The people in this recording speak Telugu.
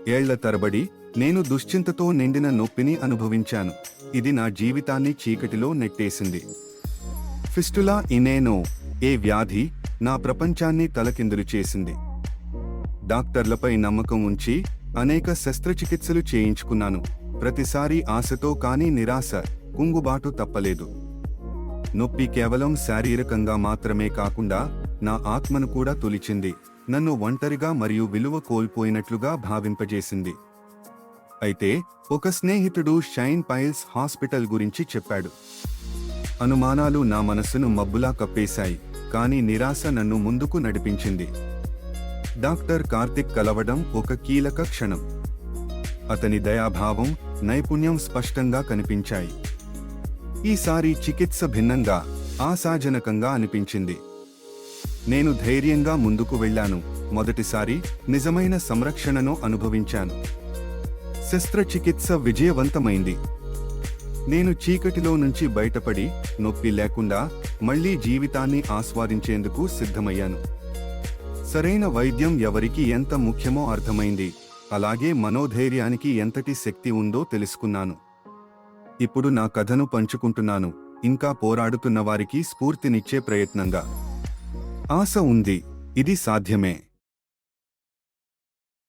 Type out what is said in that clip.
ఏళ్ల తరబడి నేను దుశ్చింతతో నిండిన నొప్పిని అనుభవించాను. ఇది నా జీవితాన్ని చీకటిలో నెట్టేసింది. ఫిస్టులా ఇనేనో ఏ వ్యాధి నా ప్రపంచాన్ని తలకిందులు చేసింది. డాక్టర్లపై నమ్మకం ఉంచి అనేక శస్త్రచికిత్సలు చేయించుకున్నాను. ప్రతిసారి ఆశతో కానీ నిరాశ, కుంగుబాటు తప్పలేదు. నొప్పి కేవలం శారీరకంగా మాత్రమే కాకుండా నా ఆత్మను కూడా తొలిచింది. నన్ను ఒంటరిగా మరియు విలువ కోల్పోయినట్లుగా భావింపజేసింది. అయితే ఒక స్నేహితుడు షైన్ పైల్స్ హాస్పిటల్ గురించి చెప్పాడు. అనుమానాలు నా మనస్సును మబ్బులా కప్పేశాయి, కానీ నిరాశ నన్ను ముందుకు నడిపించింది. డాక్టర్ కార్తిక్ కలవడం ఒక కీలక క్షణం. అతని దయాభావం, నైపుణ్యం స్పష్టంగా కనిపించాయి. ఈసారి చికిత్స భిన్నంగా, ఆశాజనకంగా అనిపించింది. నేను ధైర్యంగా ముందుకు వెళ్ళాను. మొదటిసారి నిజమైన సంరక్షణను అనుభవించాను. శస్త్రచికిత్స విజయవంతమైంది. నేను చీకటిలో నుంచి బయటపడి, నొప్పి లేకుండా మళ్లీ జీవితాన్ని ఆస్వాదించేందుకు సిద్ధమయ్యాను. సరైన వైద్యం ఎవరికి ఎంత ముఖ్యమో అర్థమైంది. అలాగే మనోధైర్యానికి ఎంతటి శక్తి ఉందో తెలుసుకున్నాను. ఇప్పుడు నా కథను పంచుకుంటున్నాను, ఇంకా పోరాడుతున్న వారికి స్ఫూర్తినిచ్చే ప్రయత్నంగా. ఆశ ఉంది, ఇది సాధ్యమే.